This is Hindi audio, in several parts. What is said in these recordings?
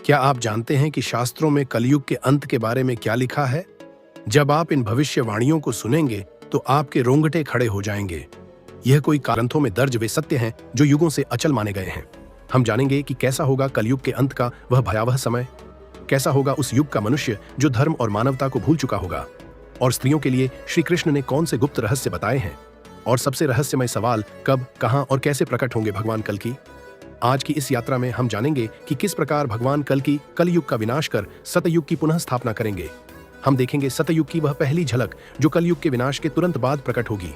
क्या आप जानते हैं कि शास्त्रों में कलयुग के अंत के बारे में क्या लिखा है? जब आप इन भविष्यवाणियों को सुनेंगे तो आपके रोंगटे खड़े हो जाएंगे। यह कोई ग्रंथों में दर्ज वे सत्य हैं जो युगों से अचल माने गए हैं। हम जानेंगे कि कैसा होगा कलयुग के अंत का वह भयावह समय, कैसा होगा उस युग का मनुष्य जो धर्म और मानवता को भूल चुका होगा, और स्त्रियों के लिए श्री कृष्ण ने कौन से गुप्त रहस्य बताए हैं, और सबसे रहस्यमय सवाल कब, कहां और कैसे प्रकट होंगे भगवान कल की। आज की इस यात्रा में हम जानेंगे कि किस प्रकार भगवान कल की कलयुग का विनाश कर सतयुग की पुनः स्थापना करेंगे। हम देखेंगे सतयुग की वह पहली झलक जो कलयुग के विनाश के तुरंत बाद प्रकट होगी।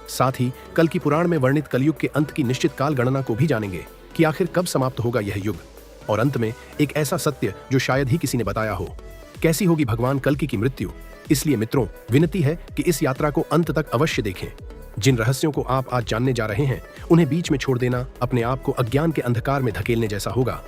साथ ही कल की पुराण में वर्णित कलयुग के अंत की निश्चित काल गणना को भी जानेंगे कि आखिर कब समाप्त होगा यह युग, और अंत में एक ऐसा सत्य जो शायद ही किसी ने बताया हो। कैसी होगी भगवान कल्कि की मृत्यु। इसलिए मित्रों, विनती है कि इस यात्रा को अंत तक अवश्य देखें। जिन रहस्यों को आप आज जानने जा रहे हैं उन्हें बीच में छोड़ देना अपने आप को अज्ञान के अंधकार में धकेलने जैसा होगा।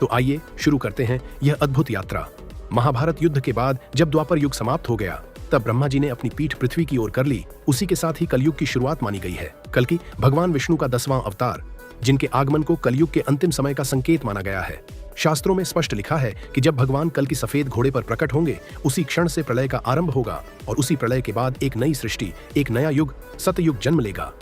तो आइए शुरू करते हैं यह अद्भुत यात्रा। महाभारत युद्ध के बाद जब द्वापर युग समाप्त हो गया तब ब्रह्मा जी ने अपनी पीठ पृथ्वी की ओर कर ली। उसी के साथ ही कलयुग की शुरुआत मानी गई है। कल्कि भगवान विष्णु का 10वां अवतार, जिनके आगमन को कलयुग के अंतिम समय का संकेत माना गया है। शास्त्रों में स्पष्ट लिखा है कि जब भगवान कल की सफेद घोड़े पर प्रकट होंगे उसी क्षण से प्रलय का आरंभ होगा, और उसी प्रलय के बाद एक नई सृष्टि, एक नया युग सतयुग जन्म लेगा।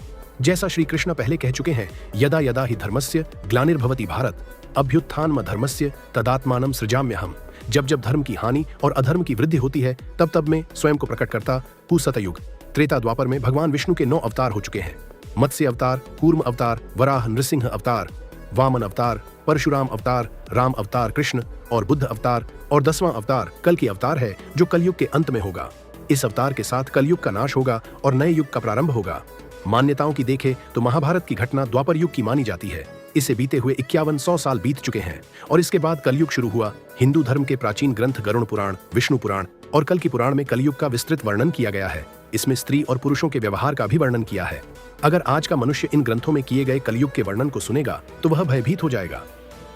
जैसा श्री कृष्ण पहले कह चुके हैं, यदा यदा हि धर्मस्य ग्लानिर्भवति भारत अभ्युत्थानम धर्मस्य तदात्मानं सृजाम्यहम्। जब जब धर्म की हानि और अधर्म की वृद्धि होती है तब तब मैं स्वयं को प्रकट करता हूँ सतयुग। त्रेता द्वापर में भगवान विष्णु के 9 अवतार हो चुके हैं। मत्स्य अवतार, कूर्म अवतार, वराह नृसिंह अवतार, वामन अवतार, परशुराम अवतार, राम अवतार कृष्ण और बुद्ध अवतार, और 10वां अवतार कल की अवतार है जो कलयुग के अंत में होगा। इस अवतार के साथ कलयुग का नाश होगा और नए युग का प्रारंभ होगा। मान्यताओं की देखें तो महाभारत की घटना द्वापर युग की मानी जाती है। इसे बीते हुए 5100 साल बीत चुके हैं और इसके बाद कलयुग शुरू हुआ। हिंदू धर्म के प्राचीन ग्रंथ गरुड़ पुराण, विष्णु पुराण और कल की पुराण में कलयुग का विस्तृत वर्णन किया गया है। इसमें स्त्री और पुरुषों के व्यवहार का भी वर्णन किया है। अगर आज का मनुष्य इन ग्रंथों में किए गए कलयुग के वर्णन को सुनेगा तो वह भयभीत हो जाएगा।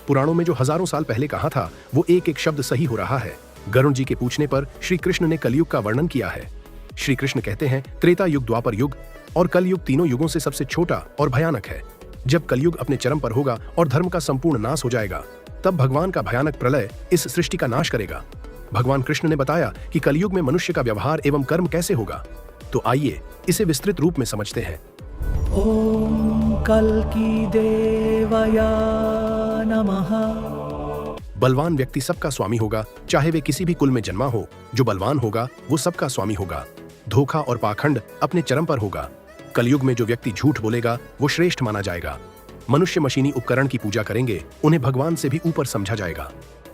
पुराणों में जो हजारों साल पहले कहा था वो एक एक शब्द सही हो रहा है। गरुड़ जी के पूछने पर श्री कृष्ण ने कलयुग का वर्णन किया है। श्री कृष्ण कहते हैं, त्रेता युग, द्वापर युग और कलयुग तीनों युगों से सबसे छोटा और भयानक है। जब कलयुग अपने चरम पर होगा और धर्म का संपूर्ण नाश हो जाएगा तब भगवान का भयानक प्रलय इस सृष्टि का नाश करेगा। भगवान कृष्ण ने बताया कि कलयुग में मनुष्य का व्यवहार एवं कर्म कैसे होगा। तो आइए इसे विस्तृत रूप में समझते हैं। ओम कल्कि देवाय नमः। बलवान व्यक्ति सबका स्वामी होगा, चाहे वे किसी भी कुल में जन्मा हो। जो बलवान होगा वो सबका स्वामी होगा। धोखा और पाखंड अपने चरम पर होगा। कलयुग में जो व्यक्ति झूठ बोलेगा वो श्रेष्ठ माना जाएगा। मनुष्य मशीनी उपकरण की पूजा करेंगे, उन्हें भगवान से भी ऊपर समझा जाएगा।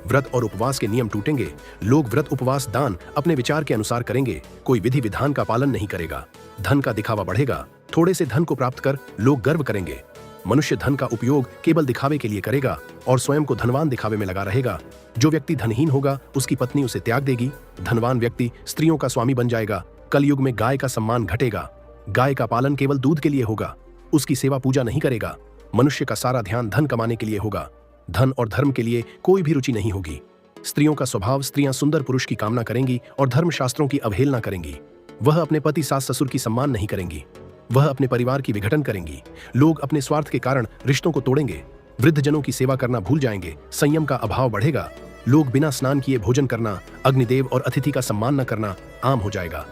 व्रत और उपवास के नियम टूटेंगे। लोग व्रत, उपवास, दान अपने विचार के अनुसार करेंगे। कोई विधि विधान का पालन नहीं करेगा। धन का दिखावा बढ़ेगा। थोड़े से धन को प्राप्त कर लोग गर्व करेंगे। मनुष्य धन का उपयोग केवल दिखावे के लिए करेगा और स्वयं को धनवान दिखावे में लगा रहेगा। जो व्यक्ति धनहीन होगा उसकी पत्नी उसे त्याग देगी। धनवान व्यक्ति स्त्रियों का स्वामी बन जाएगा। कलयुग में गाय का सम्मान घटेगा। गाय का पालन केवल दूध के लिए होगा, उसकी सेवा पूजा नहीं करेगा। मनुष्य का सारा ध्यान धन कमाने के लिए होगा। धन और धर्म के लिए कोई भी रुचि नहीं होगी। स्त्रियों का स्वभाव, स्त्रियां सुंदर पुरुष की कामना करेंगी और धर्म शास्त्रों की अवहेलना करेंगी। वह अपने पति, सास, ससुर की सम्मान नहीं करेंगी। वह अपने परिवार की विघटन करेंगी। लोग अपने स्वार्थ के कारण रिश्तों को तोड़ेंगे। वृद्ध जनों की सेवा करना भूल जाएंगे। संयम का अभाव बढ़ेगा। लोग बिना स्नान किए भोजन करना, अग्निदेव और अतिथि का सम्मान न करना आम हो जाएगा।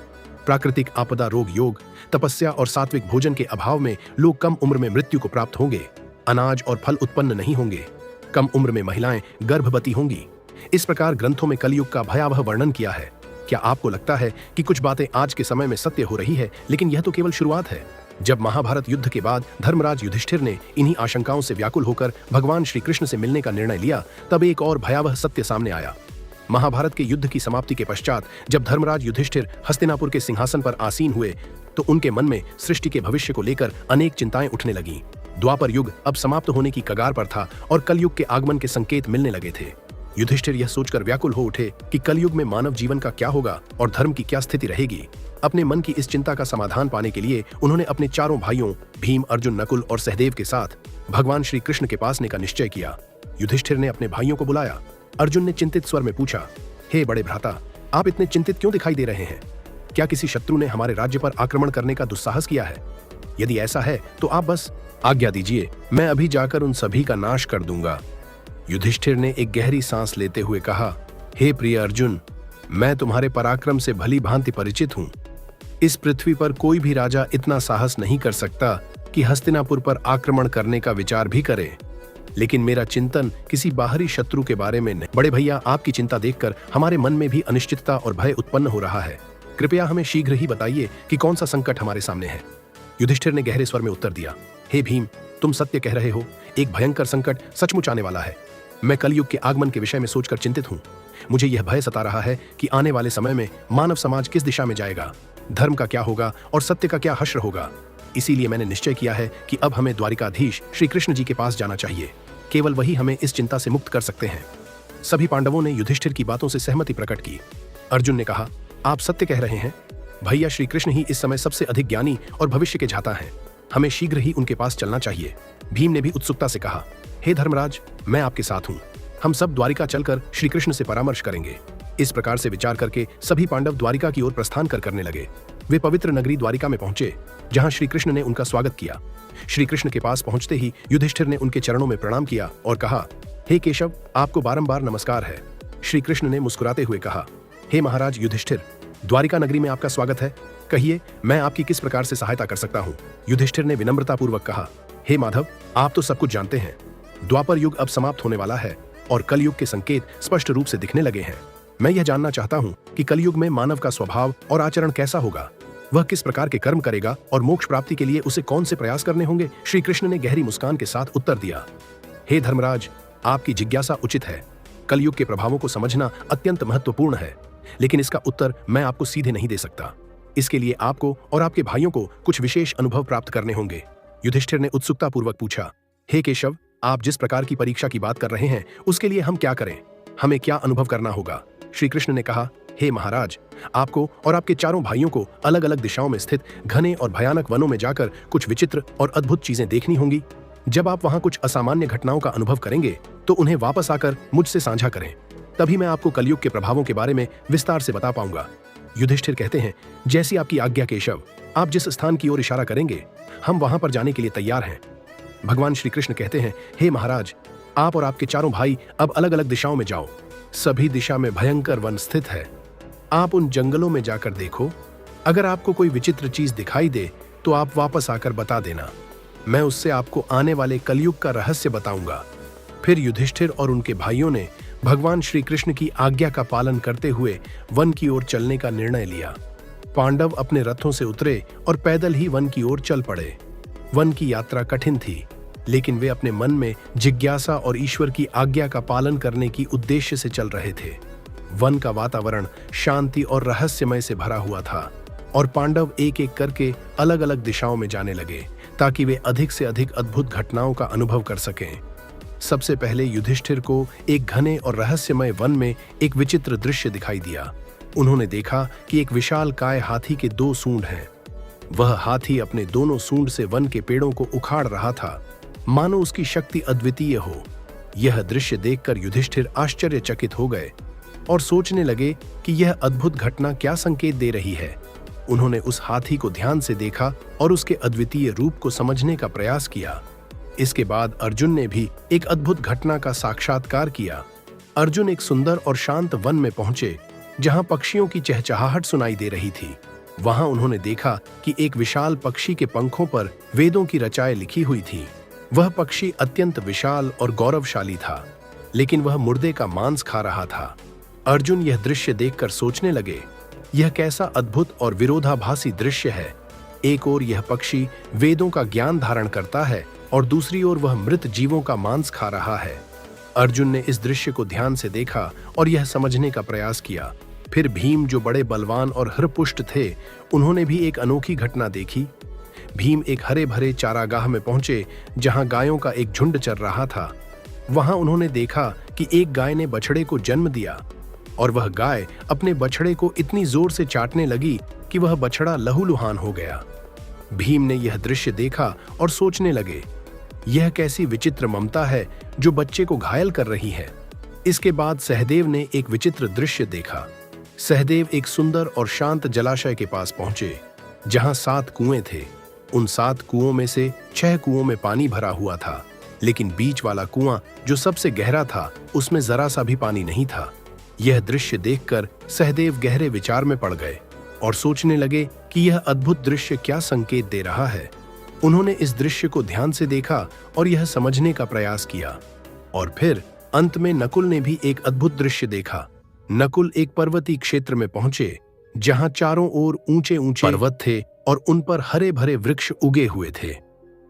प्राकृतिक आपदा, रोग, योग, तपस्या और सात्विक भोजन के अभाव में लोग कम उम्र में मृत्यु को प्राप्त होंगे। अनाज और फल उत्पन्न नहीं होंगे। कम उम्र में महिलाएं गर्भवती होंगी। इस प्रकार ग्रंथों में कलयुग का भयावह वर्णन किया है। क्या आपको लगता है कि कुछ बातें आज के समय में सत्य हो रही है? लेकिन यह तो केवल शुरुआत है। जब महाभारत युद्ध के बाद धर्मराज युधिष्ठिर ने इन्हीं आशंकाओं से व्याकुल होकर भगवान श्री कृष्ण से मिलने का निर्णय लिया तब एक और भयावह सत्य सामने आया। महाभारत के युद्ध की समाप्ति के पश्चात जब धर्मराज युधिष्ठिर हस्तिनापुर के सिंहासन पर आसीन हुए तो उनके मन में सृष्टि के भविष्य को लेकर अनेक चिंताएं उठने लगीं। द्वापर युग अब समाप्त होने की कगार पर था और कलयुग के आगमन के संकेत मिलने लगे थे। युधिष्ठिर यह सोचकर व्याकुल हो उठे कि कलयुग में मानव जीवन का क्या होगा और धर्म की क्या स्थिति रहेगी। अपने मन की इस चिंता का समाधान पाने के लिए उन्होंने अपने चारों भाइयों भीम, अर्जुन, नकुल और सहदेव के साथ भगवान श्री कृष्ण के पास आने का निश्चय किया। युधिष्ठिर ने अपने भाइयों को बुलाया। अर्जुन ने चिंतित स्वर में पूछा, हे बड़े भ्राता, आप इतने चिंतित क्यों दिखाई दे रहे हैं? क्या किसी शत्रु ने हमारे राज्य पर आक्रमण करने का दुस्साहस किया है? यदि ऐसा है तो आप बस आज्ञा दीजिए, मैं अभी जाकर उन सभी का नाश कर दूंगा। युधिष्ठिर ने एक गहरी सांस लेते हुए कहा, हे प्रिय अर्जुन, मैं तुम्हारे पराक्रम से भली भांति परिचित हूं। इस पृथ्वी पर कोई भी राजा इतना साहस नहीं कर सकता कि हस्तिनापुर पर आक्रमण करने का विचार भी करे, लेकिन मेरा चिंतन किसी बाहरी शत्रु के बारे में नहीं। बड़े भैया, आपकी चिंता देखकर हमारे मन में भी अनिश्चितता और भय उत्पन्न हो रहा है। कृपया हमें शीघ्र ही बताइए कि कौन सा संकट हमारे सामने है। युधिष्ठिर ने गहरे स्वर में उत्तर दिया, हे भीम, तुम सत्य कह रहे हो। एक भयंकर संकट सचमुच आने वाला है। मैं कलयुग के आगमन के विषय में सोचकर चिंतित हूँ। मुझे यह भय सता रहा है कि आने वाले समय में मानव समाज किस दिशा में जाएगा, धर्म का क्या होगा और सत्य का क्या हश्र होगा। इसीलिए मैंने निश्चय किया है कि अब हमें द्वारिकाधीश श्री कृष्ण जी के पास जाना चाहिए। केवल वही हमें इस चिंता से मुक्त कर सकते हैं। सभी पांडवों ने युधिष्ठिर की बातों से सहमति प्रकट की। अर्जुन ने कहा, आप सत्य कह रहे हैं। भैया, श्री कृष्ण ही इस समय सबसे अधिक ज्ञानी और भविष्य के झाता हैं। हमें शीघ्र ही उनके पास चलना चाहिए। भीम ने भी उत्सुकता से कहा, हे धर्मराज, मैं आपके साथ हूँ। हम सब द्वारिका चलकर श्री कृष्ण से परामर्श करेंगे। इस प्रकार से विचार करके सभी पांडव द्वारिका की ओर प्रस्थान करने लगे। वे पवित्र नगरी द्वारिका में पहुंचे, जहां श्री कृष्ण ने उनका स्वागत किया। श्री कृष्ण के पास पहुंचते ही युधिष्ठिर ने उनके चरणों में प्रणाम किया और कहा, हे केशव, आपको बारंबार नमस्कार है। श्री कृष्ण ने मुस्कुराते हुए कहा, हे महाराज युधिष्ठिर, द्वारिका नगरी में आपका स्वागत है। कहिए, मैं आपकी किस प्रकार से सहायता कर सकता हूँ। युधिष्ठिर ने विनम्रतापूर्वक कहा, हे माधव, आप तो सब कुछ जानते हैं। द्वापर युग अब समाप्त होने वाला है और कलयुग के संकेत स्पष्ट रूप से दिखने लगे हैं। मैं यह जानना चाहता हूँ कि कलयुग में मानव का स्वभाव और आचरण कैसा होगा। वह किस प्रकार के कर्म करेगा और मोक्ष प्राप्ति के लिए उसे कौन से प्रयास करने होंगे। श्री कृष्ण ने गहरी मुस्कान के साथ उत्तर दिया, हे धर्मराज, आपकी जिज्ञासा उचित है। कलयुग के प्रभावों को समझना अत्यंत महत्वपूर्ण है, लेकिन इसका उत्तर मैं आपको सीधे नहीं दे सकता। इसके लिए आपको और आपके भाइयों को कुछ विशेष अनुभव प्राप्त करने होंगे। युधिष्ठिर ने उत्सुकता पूर्वक पूछा, हे केशव, आप जिस प्रकार की परीक्षा की बात कर रहे हैं उसके लिए हम क्या करें, हमें क्या अनुभव करना होगा। श्री कृष्ण ने कहा, हे महाराज, आपको और आपके चारों भाइयों को अलग अलग दिशाओं में स्थित घने और भयानक वनों में जाकर कुछ विचित्र और अद्भुत चीजें देखनी होंगी। जब आप वहां कुछ असामान्य घटनाओं का अनुभव करेंगे तो उन्हें वापस आकर मुझसे साझा करें, तभी मैं आपको कलयुग के प्रभावों के बारे में विस्तार से बता पाऊंगा। युधिष्ठिर कहते हैं, जैसी आपकी आज्ञा केशव, आप जिस स्थान की ओर इशारा करेंगे हम वहां पर जाने के लिए तैयार हैं। भगवान श्री कृष्ण कहते हैं, हे महाराज, आप और आपके चारों भाई अब अलग अलग दिशाओं में जाओ। सभी दिशा में भयंकर वन स्थित है। आप उन जंगलों में जाकर देखो। अगर आपको कोई विचित्र चीज दिखाई दे तो आप वापस आकर बता देना। मैं उससे आपको आने वाले कलयुग का रहस्य बताऊंगा। फिर युधिष्ठिर और उनके भाइयों ने भगवान श्री कृष्ण की आज्ञा का पालन करते हुए वन की ओर चलने का निर्णय लिया। पांडव अपने रथों से उतरे और पैदल ही वन की ओर चल पड़े। वन की यात्रा कठिन थी, लेकिन वे अपने मन में जिज्ञासा और ईश्वर की आज्ञा का पालन करने की उद्देश्य से चल रहे थे। वन का वातावरण शांति और रहस्यमय से भरा हुआ था और पांडव एक एक करके अलग अलग दिशाओं में जाने लगे ताकि वे अधिक से अधिक अद्भुत घटनाओं का अनुभव कर सकें। सबसे पहले युधिष्ठिर को एक घने और रहस्यमय वन में एक विचित्र दृश्य दिखाई दिया। उन्होंने देखा कि एक विशाल काय हाथी के 2 सूंड हैं। वह हाथी अपने दोनों सूंड से वन के पेड़ों को उखाड़ रहा था, मानो उसकी शक्ति अद्वितीय हो। यह दृश्य देखकर युधिष्ठिर आश्चर्यचकित हो गए और सोचने लगे कि यह अद्भुत घटना क्या संकेत दे रही है। उन्होंने उस हाथी को ध्यान से देखा और उसके अद्वितीय रूप को समझने का प्रयास किया। इसके बाद अर्जुन ने भी एक अद्भुत घटना का साक्षात्कार किया। अर्जुन एक सुंदर और शांत वन में पहुंचे, जहां पक्षियों की चहचहाहट सुनाई दे रही थी। वहां उन्होंने देखा कि एक विशाल पक्षी के पंखों पर वेदों की रचाएं लिखी हुई थीं। वह पक्षी अत्यंत विशाल और गौरवशाली था, लेकिन वह मुर्दे का मांस खा रहा था। अर्जुन यह दृश्य देखकर सोचने लगे, यह कैसा अद्भुत और विरोधाभासी दृश्य है। एक ओर यह पक्षी वेदों का ज्ञान धारण करता है और दूसरी ओर वह मृत जीवों का मांस खा रहा है। अर्जुन ने इस दृश्य को ध्यान से देखा और यह समझने का प्रयास किया। फिर भीम, जो बड़े बलवान और हृपुष्ट थे, उन्होंने भी एक अनोखी घटना देखी। भीम एक हरे भरे चारागाह में पहुंचे, जहां गायों का एक झुंड चर रहा था। वहां उन्होंने देखा कि एक गाय ने बछड़े को जन्म दिया और वह गाय अपने बछड़े को इतनी जोर से चाटने लगी कि वह बछड़ा लहूलुहान हो गया। भीम ने यह दृश्य देखा और सोचने लगे, यह कैसी विचित्र ममता है जो बच्चे को घायल कर रही है। इसके बाद सहदेव ने एक विचित्र दृश्य देखा। सहदेव एक सुंदर और शांत जलाशय के पास पहुंचे, जहां 7 कुएं थे। उन 7 कुओं में से 6 कुओं में पानी भरा हुआ था लेकिन बीच वाला कुआं जो सबसे गहरा था उसमें जरा सा भी पानी नहीं था। यह दृश्य देखकर सहदेव गहरे विचार में पड़ गए और सोचने लगे कि यह अद्भुत दृश्य क्या संकेत दे रहा है। उन्होंने इस दृश्य को ध्यान से देखा और यह समझने का प्रयास किया। और फिर अंत में नकुल ने भी एक अद्भुत दृश्य देखा। नकुल एक पर्वतीय क्षेत्र में पहुंचे जहां चारों ओर ऊंचे ऊंचे पर्वत थे और उन पर हरे भरे वृक्ष उगे हुए थे।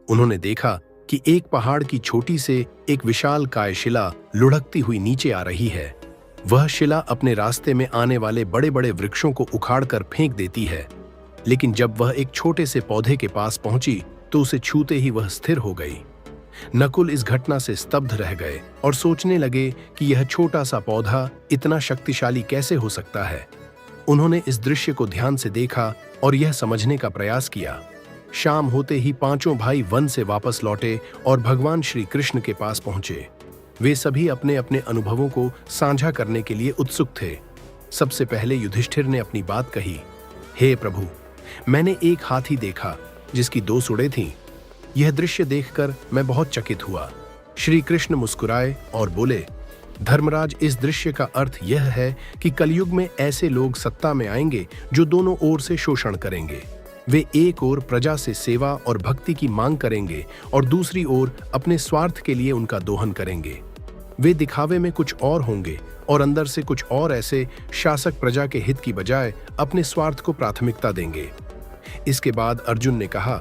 उन्होंने देखा कि एक पहाड़ की छोटी से एक विशाल काय शिला लुढ़कती हुई नीचे आ रही है। वह शिला अपने रास्ते में आने वाले बड़े बड़े वृक्षों को उखाड़कर फेंक देती है, लेकिन जब वह एक छोटे से पौधे के पास पहुंची तो उसे छूते ही वह स्थिर हो गई। नकुल इस घटना से स्तब्ध रह गए और सोचने लगे कि यह छोटा सा पौधा इतना शक्तिशाली कैसे हो सकता है। उन्होंने इस दृश्य को ध्यान से देखा और यह समझने का प्रयास किया। शाम होते ही पांचों भाई वन से वापस लौटे और भगवान श्री कृष्ण के पास पहुंचे। वे सभी अपने अपने अनुभवों को साझा करने के लिए उत्सुक थे। सबसे पहले युधिष्ठिर ने अपनी बात कही। हे प्रभु, मैंने एक हाथी देखा जिसकी 2 सूंडें थीं। यह दृश्य देखकर मैं बहुत चकित हुआ। श्री कृष्ण मुस्कुराए और बोले, धर्मराज, इस दृश्य का अर्थ यह है कि कलयुग में ऐसे लोग सत्ता में आएंगे जो दोनों ओर से शोषण करेंगे। वे एक ओर प्रजा से सेवा और भक्ति की मांग करेंगे और दूसरी ओर अपने स्वार्थ के लिए उनका दोहन करेंगे। वे दिखावे में कुछ और होंगे और अंदर से कुछ और ऐसे शासक प्रजा के हित की बजाय अपने स्वार्थ को प्राथमिकता देंगे। इसके बाद अर्जुन ने कहा,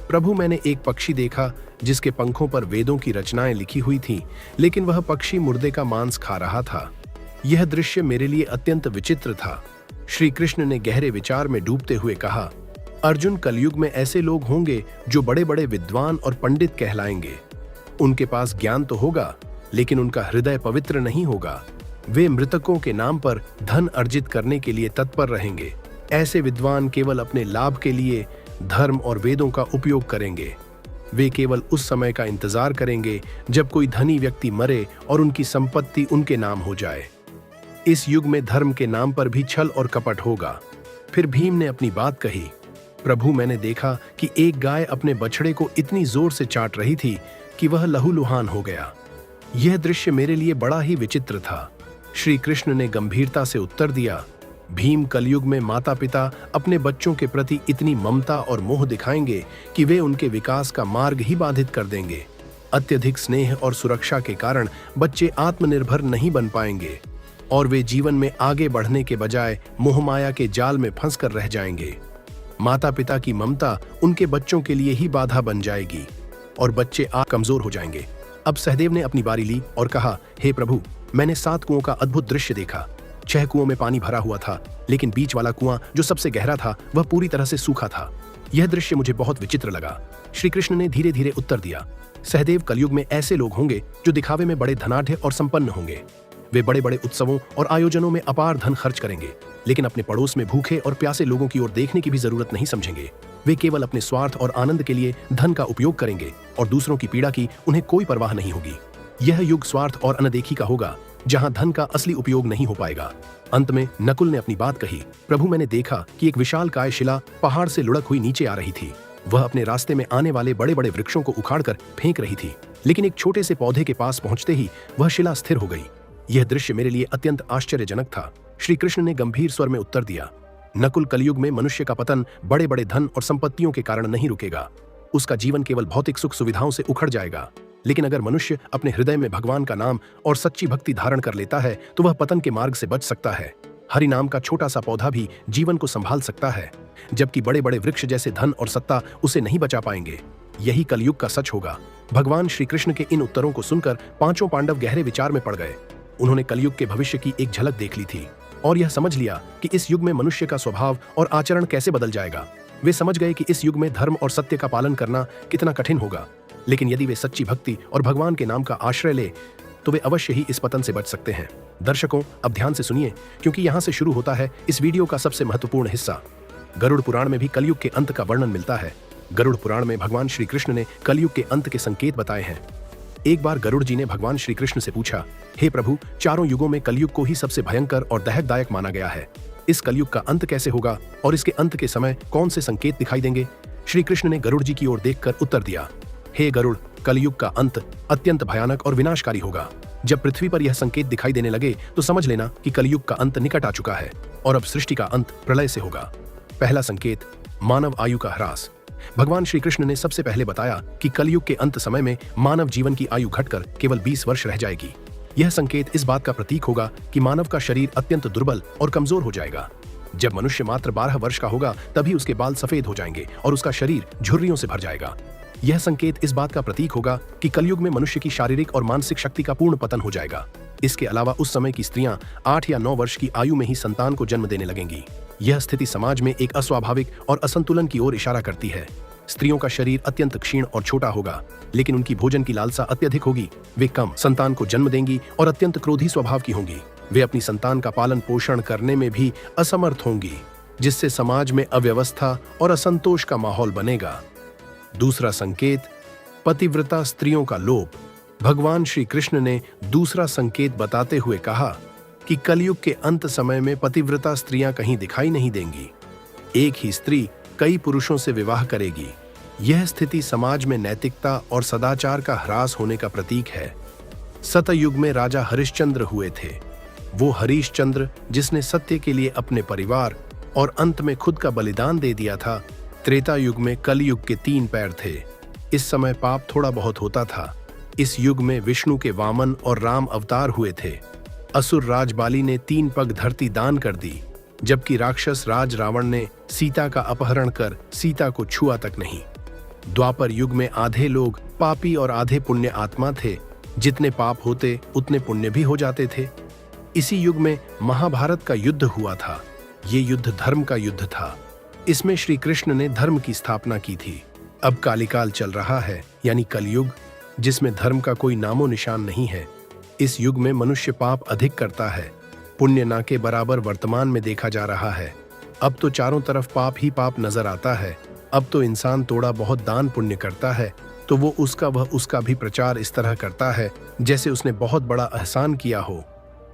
प्रभु, मैंने एक पक्षी देखा जिसके पंखों पर वेदों की रचनाएं लिखी हुई थीं, लेकिन वह पक्षी मुर्दे का मांस खा रहा था। यह दृश्य मेरे लिए अत्यंत विचित्र था। श्री कृष्ण ने गहरे विचार में डूबते हुए कहा, अर्जुन, कलयुग में ऐसे लोग होंगे जो बड़े बड़े विद्वान और पंडित कहलाएंगे। उनके पास ज्ञान तो होगा, लेकिन उनका हृदय पवित्र नहीं होगा। वे मृतकों के नाम पर धन अर्जित करने के लिए तत्पर रहेंगे। ऐसे विद्वान केवल अपने लाभ के लिए धर्म और वेदों का उपयोग करेंगे। वे केवल उस समय का इंतजार करेंगे जब कोई धनी व्यक्ति मरे और उनकी संपत्ति उनके नाम हो जाए। इस युग में धर्म के नाम पर भी छल और कपट होगा। फिर भीम ने अपनी बात कही, प्रभु, मैंने देखा कि एक गाय अपने बछड़े को इतनी जोर से चाट रही थी कि वह लहूलुहान हो गया। यह दृश्य मेरे लिए बड़ा ही विचित्र था। श्री कृष्ण ने गंभीरता से उत्तर दिया, भीम, कलयुग में माता पिता अपने बच्चों के प्रति इतनी ममता और मोह दिखाएंगे कि वे उनके विकास का मार्ग ही बाधित कर देंगे। अत्यधिक स्नेह और सुरक्षा के कारण बच्चे आत्मनिर्भर नहीं बन पाएंगे और वे जीवन में आगे बढ़ने के बजाय मोहमाया के जाल में फंसकर रह जाएंगे। माता पिता की ममता उनके बच्चों के लिए ही बाधा बन जाएगी और बच्चे कमजोर हो जाएंगे। अब सहदेव ने अपनी बारी ली और कहा, हे प्रभु, मैंने 7 कुओं का अद्भुत दृश्य देखा। 6 कुओं में पानी भरा हुआ था, लेकिन बीच वाला कुआं जो सबसे गहरा था वह पूरी तरह से सूखा था। यह दृश्य मुझे बहुत विचित्र लगा। श्री कृष्ण ने धीरे धीरे उत्तर दिया, सहदेव, कलयुग में ऐसे लोग होंगे जो दिखावे में बड़े धनाढ्य और संपन्न होंगे। वे बड़े बड़े उत्सवों और आयोजनों में अपार धन खर्च करेंगे, लेकिन अपने पड़ोस में भूखे और प्यासे लोगों की ओर देखने की भी जरूरत नहीं समझेंगे। वे केवल अपने स्वार्थ और आनंद के लिए धन का उपयोग करेंगे और दूसरों की पीड़ा की उन्हें कोई परवाह नहीं होगी। यह युग स्वार्थ और अनदेखी का होगा, जहां धन का असली उपयोग नहीं हो पाएगा। अंत में नकुल ने अपनी बात कही, प्रभु, मैंने देखा कि एक विशाल काय शिला पहाड़ से लुढ़क हुई नीचे आ रही थी। वह अपने रास्ते में आने वाले बड़े बड़े वृक्षों को उखाड़कर फेंक रही थी, लेकिन एक छोटे से पौधे के पास पहुंचते ही वह शिला स्थिर हो गई। यह दृश्य मेरे लिए अत्यंत आश्चर्यजनक था। श्री कृष्ण ने गंभीर स्वर में उत्तर दिया, नकुल, कलयुग में मनुष्य का पतन बड़े बड़े धन और संपत्तियों के कारण नहीं रुकेगा। उसका जीवन केवल भौतिक सुख सुविधाओं से उखड़ जाएगा, लेकिन अगर मनुष्य अपने हृदय में भगवान का नाम और सच्ची भक्ति धारण कर लेता है तो वह पतन के मार्ग से बच सकता है। हरि नाम का छोटा सा पौधा भी जीवन को संभाल सकता है, जबकि बड़े बड़े वृक्ष जैसे धन और सत्ता उसे नहीं बचा पाएंगे। यही कलयुग का सच होगा। भगवान श्री कृष्ण के इन उत्तरों को सुनकर पांचों पांडव गहरे विचार में पड़ गए। उन्होंने कलयुग के भविष्य की एक झलक देख ली थी और यह समझ लिया कि इस युग में मनुष्य का स्वभाव और आचरण कैसे बदल जाएगा। वे समझ गए कि इस युग में धर्म और सत्य का पालन करना कितना कठिन होगा, लेकिन यदि वे सच्ची भक्ति और भगवान के नाम का आश्रय ले तो वे अवश्य ही इस पतन से बच सकते हैं। दर्शकों, अब ध्यान से सुनिए, क्योंकि यहाँ से शुरू होता है इस वीडियो का सबसे महत्वपूर्ण हिस्सा। गरुड़ पुराण में भी कलयुग के अंत का वर्णन मिलता है। गरुड़ पुराण में भगवान श्री कृष्ण ने कलयुग के अंत के संकेत बताए हैं। एक बार गरुड़ जी ने भगवान श्री कृष्ण से पूछा, हे प्रभु, चारों युगों में कलयुग को ही सबसे भयंकर और दहकदायक माना गया है। इस कलयुग का अंत कैसे होगा और इसके अंत के समय कौन से संकेत दिखाई देंगे? श्री कृष्ण ने गरुड़ जी की ओर देखकर उत्तर दिया, हे गरुड़, कलयुग का अंत अत्यंत भयानक और विनाशकारी होगा। जब पृथ्वी पर यह संकेत दिखाई देने लगे तो समझ लेना कि कलयुग का अंत निकट आ चुका है और अब सृष्टि का अंत प्रलय से होगा। पहला संकेत, मानव आयु का ह्रास। भगवान श्री कृष्ण ने सबसे पहले बताया कि कलयुग के अंत समय में मानव जीवन की आयु घटकर केवल 20 वर्ष रह जाएगी। यह संकेत इस बात का प्रतीक होगा कि मानव का शरीर अत्यंत दुर्बल और कमजोर हो जाएगा। जब मनुष्य मात्र 12 वर्ष का होगा तभी उसके बाल सफेद हो जाएंगे और उसका शरीर झुर्रियों से भर जाएगा। यह संकेत इस बात का प्रतीक होगा कि कलयुग में मनुष्य की शारीरिक और मानसिक शक्ति का पूर्ण पतन हो जाएगा। इसके अलावा उस समय की स्त्रियां 8 या 9 वर्ष की आयु में ही संतान को जन्म देने लगेंगी। यह स्थिति समाज में एक अस्वाभाविक और असंतुलन की ओर इशारा करती है। स्त्रियों का शरीर अत्यंत क्षीण और छोटा होगा, लेकिन उनकी भोजन की लालसा अत्यधिक होगी। वे कम संतान को जन्म देंगी और अत्यंत क्रोधी स्वभाव की होंगी। वे अपनी संतान का पालन पोषण करने में भी असमर्थ होंगी, जिससे समाज में अव्यवस्था और असंतोष का माहौल बनेगा। दूसरा संकेत, पतिव्रता स्त्रियों का लोप। भगवान श्री कृष्ण ने दूसरा संकेत बताते हुए कहा कि कलयुग के अंत समय में पतिव्रता स्त्रियां कहीं दिखाई नहीं देंगी। एक ही स्त्री कई पुरुषों से विवाह करेगी। यह स्थिति समाज में नैतिकता और सदाचार का ह्रास होने का प्रतीक है। सतयुग में राजा हरिश्चंद्र हुए थे। वो हरिश्चंद्र जिसने सत्य के लिए अपने परिवार और अंत में खुद का बलिदान दे दिया था। त्रेता युग में कलयुग के 3 पैर थे। इस समय पाप थोड़ा बहुत होता था। इस युग में विष्णु के वामन और राम अवतार हुए थे। असुर राज बाली ने 3 पग धरती दान कर दी, जबकि राक्षस राज रावण ने सीता का अपहरण कर सीता को छुआ तक नहीं। द्वापर युग में आधे लोग पापी और आधे पुण्य आत्मा थे। जितने पाप होते उतने पुण्य भी हो जाते थे। इसी युग में महाभारत का युद्ध हुआ था। ये युद्ध धर्म का युद्ध था। इसमें श्री कृष्ण ने धर्म की स्थापना की थी। अब कालिकाल चल रहा है, यानी कलयुग, जिसमें धर्म का कोई नामो निशान नहीं है। इस युग में मनुष्य पाप अधिक करता है। पुण्य ना के बराबर वर्तमान में देखा जा रहा है। अब तो चारों तरफ पाप ही पाप नजर आता है। अब तो इंसान थोड़ा बहुत दान पुण्य करता है तो वो उसका भी प्रचार इस तरह करता है जैसे उसने बहुत बड़ा एहसान किया हो।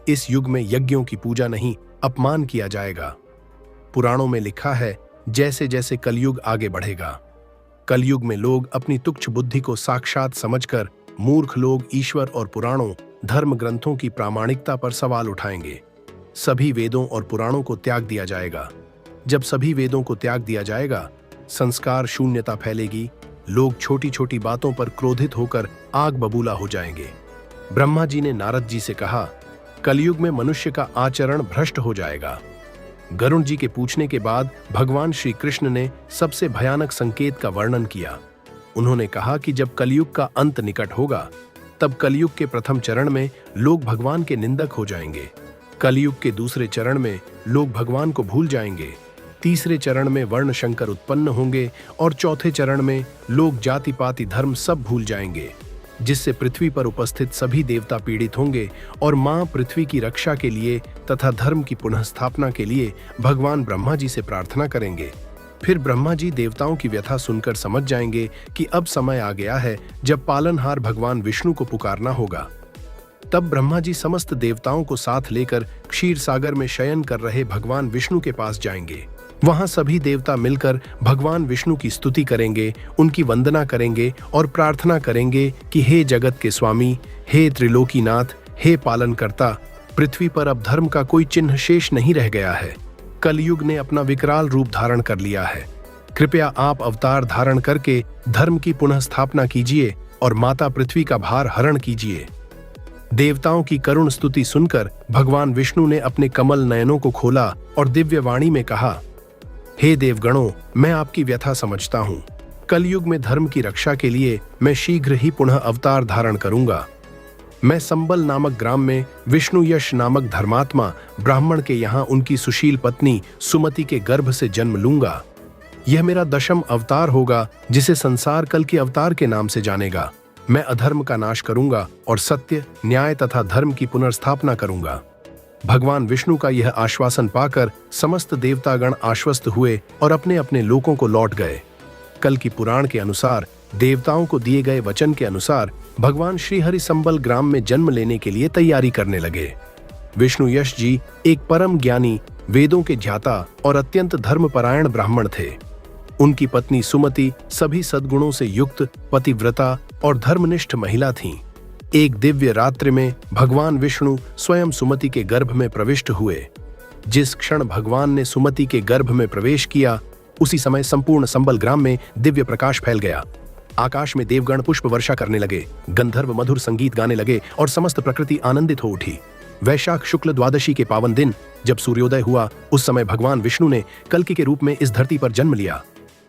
इस युग में यज्ञों की पूजा नहीं, अपमान किया जाएगा। पुराणों में लिखा है, जैसे जैसे कलयुग आगे बढ़ेगा, कलयुग में लोग अपनी तुच्छ बुद्धि को साक्षात समझकर मूर्ख लोग ईश्वर और पुराणों, धर्म ग्रंथों की प्रामाणिकता पर सवाल उठाएंगे। सभी वेदों और पुराणों को त्याग दिया जाएगा। जब सभी वेदों को त्याग दिया जाएगा, संस्कार शून्यता फैलेगी। लोग छोटी छोटी बातों पर क्रोधित होकर आग बबूला हो जाएंगे। ब्रह्मा जी ने नारद जी से कहा, कलयुग में मनुष्य का आचरण भ्रष्ट हो जाएगा। गरुण जी के पूछने के बाद भगवान श्री कृष्ण ने सबसे भयानक संकेत का वर्णन किया। उन्होंने कहा कि जब कलयुग का अंत निकट होगा, तब कलयुग के प्रथम चरण में लोग भगवान के निंदक हो जाएंगे। कलयुग के दूसरे चरण में लोग भगवान को भूल जाएंगे। तीसरे चरण में वर्ण शंकर उत्पन्न होंगे और चौथे चरण में लोग जाति पाति धर्म सब भूल जाएंगे, जिससे पृथ्वी पर उपस्थित सभी देवता पीड़ित होंगे और मां पृथ्वी की रक्षा के लिए तथा धर्म की पुनः स्थापना के लिए भगवान ब्रह्मा जी से प्रार्थना करेंगे। फिर ब्रह्मा जी देवताओं की व्यथा सुनकर समझ जाएंगे कि अब समय आ गया है जब पालनहार भगवान विष्णु को पुकारना होगा। तब ब्रह्मा जी समस्त देवताओं को साथ लेकर क्षीर सागर में शयन कर रहे भगवान विष्णु के पास जाएंगे। वहां सभी देवता मिलकर भगवान विष्णु की स्तुति करेंगे, उनकी वंदना करेंगे और प्रार्थना करेंगे कि हे जगत के स्वामी, हे त्रिलोकीनाथ, हे पालनकर्ता, पृथ्वी पर अब धर्म का कोई चिन्ह शेष नहीं रह गया है। कलयुग ने अपना विकराल रूप धारण कर लिया है। कृपया आप अवतार धारण करके धर्म की पुनः स्थापना कीजिए और माता पृथ्वी का भार हरण कीजिए। देवताओं की करुण स्तुति सुनकर भगवान विष्णु ने अपने कमल नयनों को खोला और दिव्य वाणी में कहा, हे देवगणों, मैं आपकी व्यथा समझता हूँ। कलयुग में धर्म की रक्षा के लिए मैं शीघ्र ही पुनः अवतार धारण करूंगा। मैं संबल नामक ग्राम में विष्णु यश नामक धर्मात्मा ब्राह्मण के यहाँ उनकी सुशील पत्नी सुमति के गर्भ से जन्म लूंगा। यह मेरा 10वां अवतार होगा, जिसे संसार कल के अवतार के नाम से जानेगा। मैं अधर्म का नाश करूंगा और सत्य, न्याय तथा धर्म की पुनर्स्थापना करूंगा। भगवान विष्णु का यह आश्वासन पाकर समस्त देवतागण आश्वस्त हुए और अपने अपने लोकों को लौट गए। कल की पुराण के अनुसार देवताओं को दिए गए वचन के अनुसार भगवान श्री हरि संबल ग्राम में जन्म लेने के लिए तैयारी करने लगे। विष्णु यश जी एक परम ज्ञानी, वेदों के ध्याता और अत्यंत धर्मपरायण ब्राह्मण थे। उनकी पत्नी सुमति सभी सद्गुणों से युक्त, पतिव्रता, और धर्मनिष्ठ महिला थीं। एक दिव्य रात्रि में भगवान विष्णु स्वयं सुमति के गर्भ में प्रविष्ट हुए। जिस क्षण भगवान ने सुमति के गर्भ में प्रवेश किया, उसी समय संपूर्ण संबल ग्राम में दिव्य प्रकाश फैल गया। आकाश में देवगण पुष्प वर्षा करने लगे, गंधर्व मधुर संगीत गाने लगे और समस्त प्रकृति आनंदित हो उठी। वैशाख शुक्ल द्वादशी के पावन दिन जब सूर्योदय हुआ, उस समय भगवान विष्णु ने कल्कि के रूप में इस धरती पर जन्म लिया।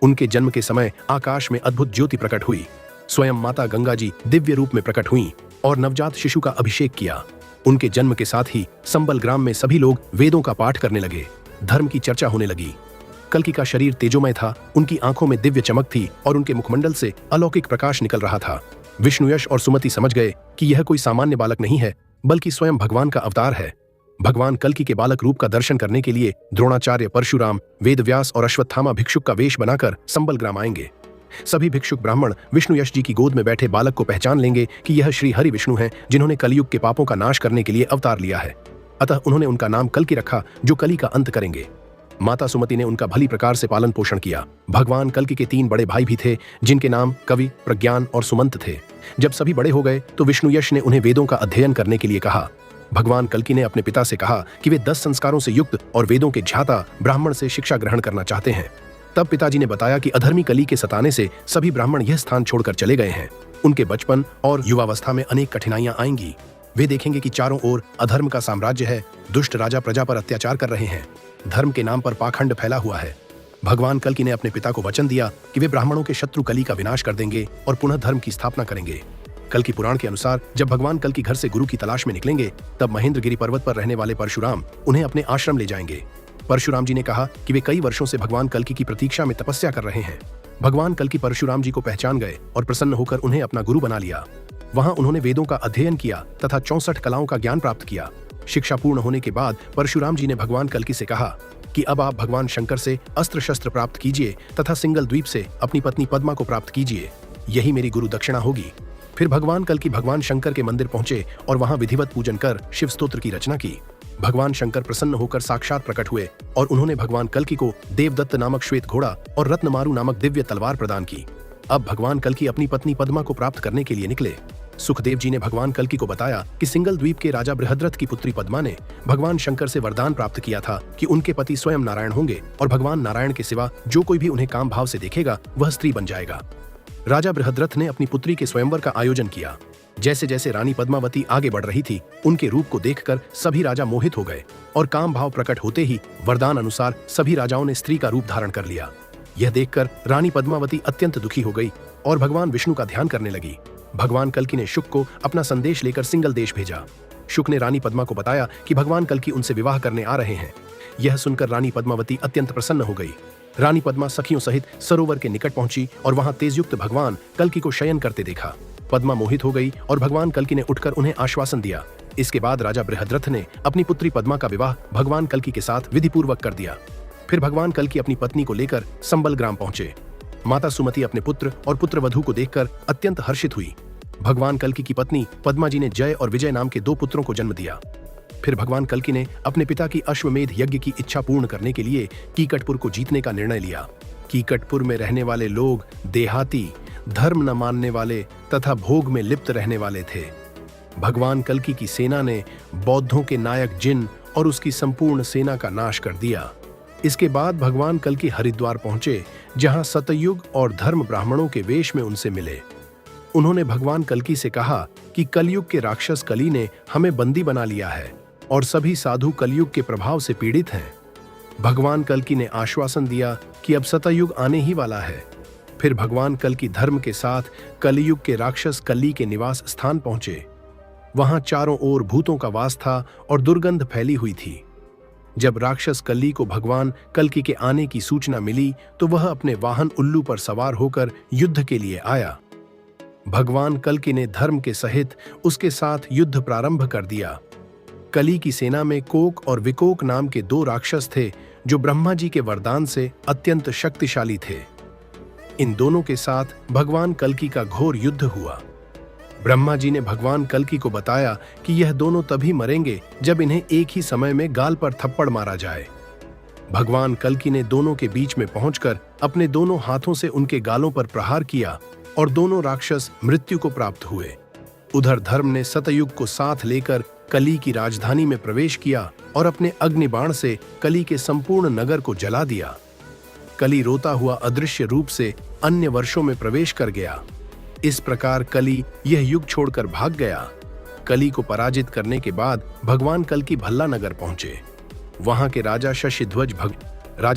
उनके जन्म के समय आकाश में अद्भुत ज्योति प्रकट हुई। स्वयं माता गंगा जी दिव्य रूप में प्रकट हुईं और नवजात शिशु का अभिषेक किया। उनके जन्म के साथ ही संबल ग्राम में सभी लोग वेदों का पाठ करने लगे, धर्म की चर्चा होने लगी। कल्कि का शरीर तेजोमय था, उनकी आंखों में दिव्य चमक थी और उनके मुखमंडल से अलौकिक प्रकाश निकल रहा था। विष्णुयश और सुमति समझ गए कि यह कोई सामान्य बालक नहीं है, बल्कि स्वयं भगवान का अवतार है। भगवान कल्कि के बालक रूप का दर्शन करने के लिए द्रोणाचार्य, परशुराम, वेदव्यास और अश्वत्थामा भिक्षुक का वेश बनाकर संबल ग्राम आएंगे। सभी भिक्षुक ब्राह्मण विष्णुयश जी की गोद में बैठे बालक को पहचान लेंगे कि यह श्री हरि विष्णु हैं, जिन्होंने कलयुग के पापों का नाश करने के लिए अवतार लिया है। अतः उन्होंने उनका नाम कल्कि रखा, जो कली का अंत करेंगे। माता सुमति ने उनका भली प्रकार से पालन पोषण किया। भगवान कल्कि के 3 बड़े भाई भी थे, जिनके नाम कवि, प्रज्ञान और सुमंत थे। जब सभी बड़े हो गए तो विष्णुयश ने उन्हें वेदों का अध्ययन करने के लिए कहा। भगवान कल्कि ने अपने पिता से कहा कि वे 10 संस्कारों से युक्त और वेदों के ज्ञाता ब्राह्मण से शिक्षा ग्रहण करना चाहते हैं। तब पिताजी ने बताया कि अधर्मी कली के सताने से सभी ब्राह्मण यह स्थान छोड़कर चले गए हैं। उनके बचपन और युवावस्था में अनेक कठिनाइयां आएंगी। वे देखेंगे कि चारों ओर अधर्म का साम्राज्य है, दुष्ट राजा प्रजा पर अत्याचार कर रहे हैं, धर्म के नाम पर पाखंड फैला हुआ है। भगवान कल्कि ने अपने पिता को वचन दिया कि वे ब्राह्मणों के शत्रु कली का विनाश कर देंगे और पुनः धर्म की स्थापना करेंगे। कल्कि पुराण के अनुसार जब भगवान कल्कि घर से गुरु की तलाश में निकलेंगे, तब महेंद्रगिरी पर्वत पर रहने वाले परशुराम उन्हें अपने आश्रम ले जाएंगे। परशुराम जी ने कहा कि वे कई वर्षों से भगवान कल्कि की प्रतीक्षा में तपस्या कर रहे हैं। भगवान कल्कि परशुराम जी को पहचान गए और प्रसन्न होकर उन्हें अपना गुरु बना लिया। वहां उन्होंने वेदों का अध्ययन किया तथा 64 कलाओं का ज्ञान प्राप्त किया। शिक्षा पूर्ण होने के बाद परशुराम जी ने भगवान कल्कि से कहा कि अब आप भगवान शंकर से अस्त्र शस्त्र प्राप्त कीजिए तथा सिंगल द्वीप से अपनी पत्नी पद्मा को प्राप्त कीजिए। यही मेरी गुरु दक्षिणा होगी। फिर भगवान कल्कि भगवान शंकर के मंदिर पहुंचे और वहां विधिवत पूजन कर शिव स्तोत्र की रचना की। भगवान शंकर प्रसन्न होकर साक्षात प्रकट हुए और उन्होंने भगवान कल्कि को देवदत्त नामक श्वेत घोड़ा और रत्नमारु नामक दिव्य तलवार प्रदान की। अब भगवान कल्कि अपनी पत्नी पद्मा को प्राप्त करने के लिए निकले। सुखदेव जी ने भगवान कल्कि को बताया कि सिंगल द्वीप के राजा बृहद्रथ की पुत्री पद्मा ने भगवान शंकर से वरदान प्राप्त किया था कि उनके पति स्वयं नारायण होंगे और भगवान नारायण के सिवा जो कोई भी उन्हें काम भाव से देखेगा वह स्त्री बन जाएगा। राजा बृहद्रथ ने अपनी पुत्री के स्वयंवर का आयोजन किया। जैसे जैसे रानी पद्मावती आगे बढ़ रही थी, उनके रूप को देखकर सभी राजा मोहित हो गए और काम भाव प्रकट होते ही वरदान अनुसार सभी राजाओं ने स्त्री का रूप धारण कर लिया। यह देखकर रानी पद्मावती अत्यंत दुखी हो गई और भगवान विष्णु का ध्यान करने लगी। भगवान कल्कि ने शुक को अपना संदेश लेकर सिंगल देश भेजा। शुक ने रानी पद्मा को बताया कि भगवान कल्कि उनसे विवाह करने आ रहे हैं। यह सुनकर रानी पद्मावती अत्यंत प्रसन्न हो गई। रानी पद्मा सखियों सहित सरोवर के निकट पहुंची और वहां तेजयुक्त भगवान कल्कि को शयन करते देखा। पद्मा मोहित हो गई और भगवान कल्कि ने उठकर उन्हें आश्वासन दिया। इसके बाद राजा बृहद्रथ ने अपनी पुत्री पद्मा का विवाह भगवान कल्कि के साथ विधिपूर्वक कर दिया। फिर भगवान कल्कि अपनी पत्नी को लेकर संबल ग्राम पहुंचे। माता सुमति अपने पुत्र और पुत्रवधू को देखकर अत्यंत हर्षित हुई। भगवान कल्कि की पत्नी पद्मा जी ने जय और विजय नाम के 2 पुत्रों को जन्म दिया। फिर भगवान कल्कि ने अपने पिता की अश्वमेध यज्ञ की इच्छा पूर्ण करने के लिए कीकटपुर को जीतने का निर्णय लिया। कीकटपुर में रहने वाले लोग देहाती, धर्म न मानने वाले तथा भोग में लिप्त रहने वाले थे। भगवान कल्कि की सेना ने बौद्धों के नायक जिन और उसकी संपूर्ण सेना का नाश कर दिया। इसके बाद भगवान कल्कि हरिद्वार पहुंचे, जहां सतयुग और धर्म ब्राह्मणों के वेश में उनसे मिले। उन्होंने भगवान कल्कि से कहा कि कलयुग के राक्षस कली ने हमें बंदी बना लिया है और सभी साधु कलयुग के प्रभाव से पीड़ित हैं। भगवान कल्कि ने आश्वासन दिया कि अब सतयुग आने ही वाला है। फिर भगवान कल्कि धर्म के साथ कलयुग के राक्षस कली के निवास स्थान पहुंचे। वहां चारों ओर भूतों का वास था और दुर्गंध फैली हुई थी। जब राक्षस कली को भगवान कल्कि के आने की सूचना मिली तो वह अपने वाहन उल्लू पर सवार होकर युद्ध के लिए आया। भगवान कल्कि ने धर्म के सहित उसके साथ युद्ध प्रारंभ कर दिया। कली की सेना में कोक और विकोक नाम के 2 राक्षस थे, जो ब्रह्मा जी के वरदान से अत्यंत शक्तिशाली थे। इन दोनों के साथ भगवान कल्कि का घोर युद्ध हुआ। ब्रह्मा जी ने भगवान कल्कि को बताया कि यह दोनों तभी मरेंगे जब इन्हें एक ही समय में गाल पर थप्पड़ मारा जाए। भगवान कल्कि ने दोनों के बीच में पहुंचकर अपने दोनों हाथों से उनके गालों पर प्रहार किया और दोनों राक्षस मृत्यु को प्राप्त हुए। उधर धर्म ने सतयुग को साथ लेकर कली की राजधानी में प्रवेश किया और अपने अग्निबाण से कली के संपूर्ण नगर को जला दिया। कली रोता हुआ अदृश्य रूप से अन्य वर्षों में प्रवेश कर गया। इस प्रकार कली यह युग छोड़कर भाग गया। कली को पराजित करने के बाद भगवान कल्कि भल्ला नगर पहुंचे। वहां के राजा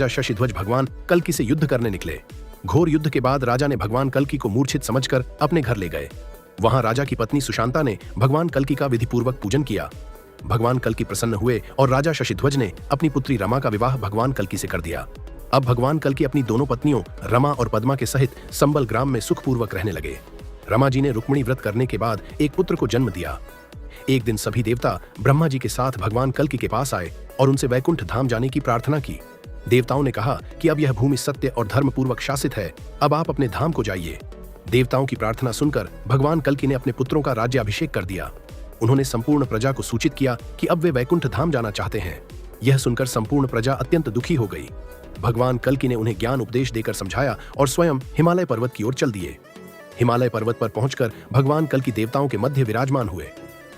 शशिध्वज भगवान कल्कि से युद्ध करने निकले। घोर युद्ध के बाद राजा ने भगवान कल्कि को मूर्छित समझकर अपने घर ले गए। वहां राजा की पत्नी सुशांता ने भगवान कल्कि का विधिपूर्वक पूजन किया। भगवान कल्कि प्रसन्न हुए और राजा शशिध्वज ने अपनी पुत्री रमा का विवाह भगवान कल्कि से कर दिया। अब भगवान कल्कि अपनी दोनों पत्नियों रमा और पद्मा के सहित संबल ग्राम में सुखपूर्वक रहने लगे। रमा जी ने रुक्मिणी व्रत करने के बाद एक पुत्र को जन्म दिया। एक दिन सभी देवता ब्रह्मा जी के साथ भगवान कल्कि के पास आए और उनसे वैकुंठ धाम जाने की प्रार्थना की। देवताओं ने कहा कि अब यह भूमि सत्य और धर्म पूर्वक शासित है, अब आप अपने धाम को जाइए। देवताओं की प्रार्थना सुनकर भगवान कल्कि ने अपने पुत्रों का राज्याभिषेक कर दिया। उन्होंने संपूर्ण प्रजा को सूचित किया कि अब वे वैकुंठ धाम जाना चाहते हैं। यह सुनकर संपूर्ण प्रजा अत्यंत दुखी हो गई। भगवान कल्कि ने उन्हें ज्ञान उपदेश देकर समझाया और स्वयं हिमालय पर्वत की ओर चल दिए। हिमालय पर्वत पर पहुंचकर भगवान कल्कि देवताओं के मध्य विराजमान हुए।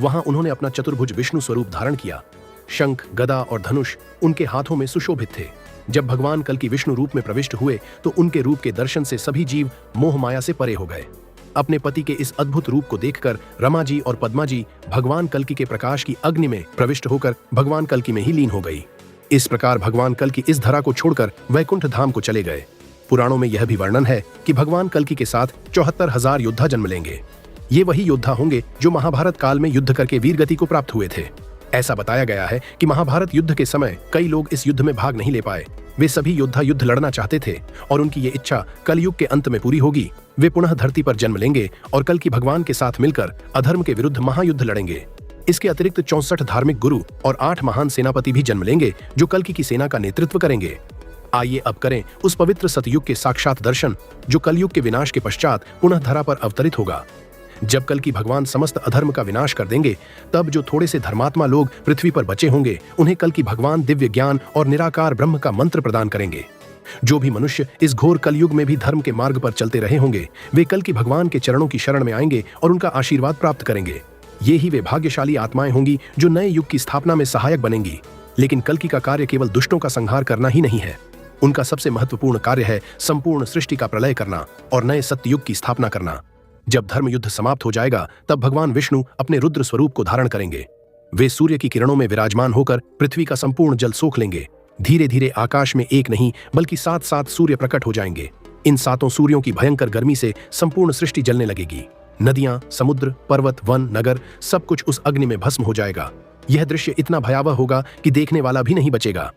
वहां उन्होंने अपना चतुर्भुज विष्णु स्वरूप धारण किया। शंख, गदा और धनुष उनके हाथों में सुशोभित थे। जब भगवान कल्कि विष्णु रूप में प्रविष्ट हुए तो उनके रूप के दर्शन से सभी जीव मोह माया से परे हो गए। अपने पति के इस अद्भुत रूप को देखकर रमा जी और पद्मा जी भगवान कल्कि के प्रकाश की अग्नि में प्रविष्ट होकर भगवान कल्कि में ही लीन हो गई। इस प्रकार भगवान कल्कि इस धरा को छोड़कर वैकुंठ धाम को चले गए। पुराणों में यह भी वर्णन है कि भगवान कल्कि के साथ 74,000 योद्धा जन्म लेंगे। ये वही योद्धा होंगे जो महाभारत काल में युद्ध करके वीरगति को प्राप्त हुए थे। ऐसा बताया गया है कि महाभारत युद्ध के समय कई लोग इस युद्ध में भाग नहीं ले पाए। वे सभी योद्धा युद्ध लड़ना चाहते थे और उनकी ये इच्छा कलयुग के अंत में पूरी होगी। वे पुनः धरती पर जन्म लेंगे और कल्कि भगवान के साथ मिलकर अधर्म के विरुद्ध महायुद्ध लड़ेंगे। इसके अतिरिक्त 64 धार्मिक गुरु और 8 महान सेनापति भी जन्म लेंगे जो कल्कि की सेना का नेतृत्व करेंगे। आइए अब करें उस पवित्र सतयुग के साक्षात दर्शन जो कलयुग के विनाश के पश्चात पुनः धरा पर अवतरित होगा। जब कल्कि भगवान समस्त अधर्म का विनाश कर देंगे, तब जो थोड़े से धर्मात्मा लोग पृथ्वी पर बचे होंगे उन्हें कल्कि भगवान दिव्य ज्ञान और निराकार ब्रह्म का मंत्र प्रदान करेंगे। जो भी मनुष्य इस घोर कलयुग में भी धर्म के मार्ग पर चलते रहे होंगे, वे कल्कि भगवान के चरणों की शरण में आएंगे और उनका आशीर्वाद प्राप्त करेंगे। ये ही वे भाग्यशाली आत्माएं होंगी जो नए युग की स्थापना में सहायक बनेंगी। लेकिन कल्कि का कार्य केवल दुष्टों का संहार करना ही नहीं है। उनका सबसे महत्वपूर्ण कार्य है संपूर्ण सृष्टि का प्रलय करना और नए सत्ययुग की स्थापना करना। जब धर्म युद्ध समाप्त हो जाएगा, तब भगवान विष्णु अपने रुद्र स्वरूप को धारण करेंगे। वे सूर्य की किरणों में विराजमान होकर पृथ्वी का संपूर्ण जल सोख लेंगे। धीरे धीरे आकाश में एक नहीं बल्कि 7 सूर्य प्रकट हो जाएंगे। इन 7 सूर्यों की भयंकर गर्मी से संपूर्ण सृष्टि जलने लगेगी। नदियां, समुद्र, पर्वत, वन, नगर सब कुछ उस अग्नि में भस्म हो जाएगा। यह दृश्य इतना भयावह होगा कि देखने वाला भी नहीं बचेगा।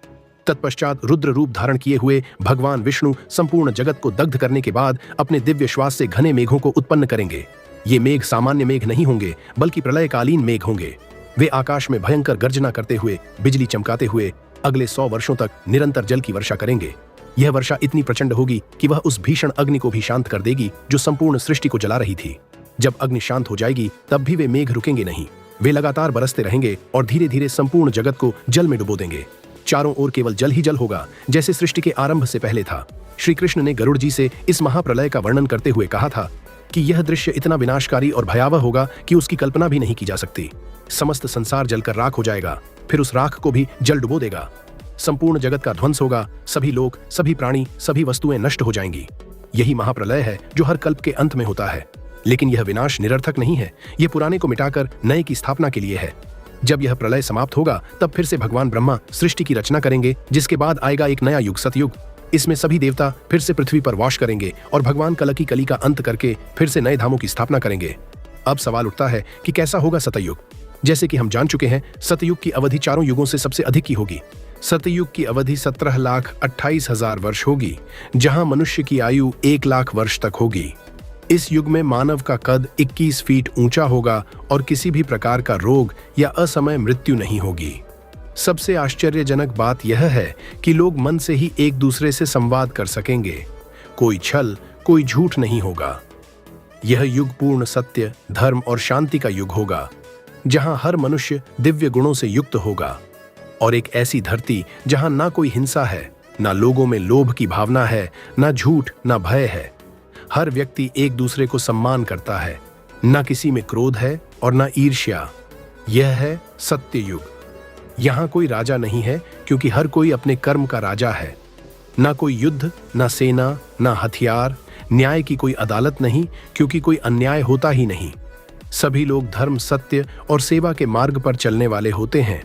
तत्पश्चात रुद्र रूप धारण किए हुए भगवान विष्णु संपूर्ण जगत को दग्ध करने के बाद अपने दिव्य श्वास से घने मेघों को उत्पन्न करेंगे। ये मेघ सामान्य मेघ नहीं होंगे बल्कि प्रलयकालीन मेघ होंगे। वे आकाश में भयंकर गर्जना करते हुए, बिजली चमकाते हुए अगले 100 वर्षों तक निरंतर जल की वर्षा करेंगे। यह वर्षा इतनी प्रचंड होगी कि वह उस भीषण अग्नि को भी शांत कर देगी जो संपूर्ण सृष्टि को जला रही थी। जब अग्नि शांत हो जाएगी, तब भी वे मेघ रुकेंगे नहीं। वे लगातार बरसते रहेंगे और धीरे धीरे संपूर्ण जगत को जल में डुबो देंगे। चारों ओर केवल जल ही जल होगा, जैसे सृष्टि के आरंभ से पहले था। श्री कृष्ण ने गरुड़ जी से इस महाप्रलय का वर्णन करते हुए कहा था कि यह दृश्य इतना विनाशकारी और भयावह होगा कि उसकी कल्पना भी नहीं की जा सकती। समस्त संसार जलकर राख हो जाएगा, फिर उस राख को भी जल डुबो देगा। संपूर्ण जगत का ध्वंस होगा, सभी लोग, सभी प्राणी, सभी वस्तुएं नष्ट हो जाएंगी। यही महाप्रलय है जो हर कल्प के अंत में होता है। लेकिन यह विनाश निरर्थक नहीं है, यह पुराने को मिटाकर नए की स्थापना के लिए है। जब यह प्रलय समाप्त होगा, तब फिर से भगवान ब्रह्मा सृष्टि की रचना करेंगे, जिसके बाद आएगा एक नया युग, सतयुग। इसमें सभी देवता फिर से पृथ्वी पर वास करेंगे और भगवान कल्कि कली का अंत करके फिर से नए धामों की स्थापना करेंगे। अब सवाल उठता है कि कैसा होगा सतयुग। जैसे कि हम जान चुके हैं, सतयुग की अवधि चारों युगों से सबसे अधिक की होगी। सतयुग की अवधि 17,28,000 वर्ष होगी, जहां मनुष्य की आयु 1 लाख वर्ष तक होगी। इस युग में मानव का कद 21 फीट ऊंचा होगा और किसी भी प्रकार का रोग या असमय मृत्यु नहीं होगी। सबसे आश्चर्यजनक बात यह है कि लोग मन से ही एक दूसरे से संवाद कर सकेंगे। कोई छल, कोई झूठ नहीं होगा। यह युग पूर्ण सत्य, धर्म और शांति का युग होगा, जहां हर मनुष्य दिव्य गुणों से युक्त होगा। और एक ऐसी धरती जहां ना कोई हिंसा है, ना लोगों में लोभ की भावना है, ना झूठ, ना भय है। हर व्यक्ति एक दूसरे को सम्मान करता है, न किसी में क्रोध है और न ईर्ष्या। यह है सत्य युग। यहाँ कोई राजा नहीं है, क्योंकि हर कोई अपने कर्म का राजा है। न कोई युद्ध, न सेना, न हथियार, न्याय की कोई अदालत नहीं, क्योंकि कोई अन्याय होता ही नहीं। सभी लोग धर्म, सत्य और सेवा के मार्ग पर चलने वाले होते हैं।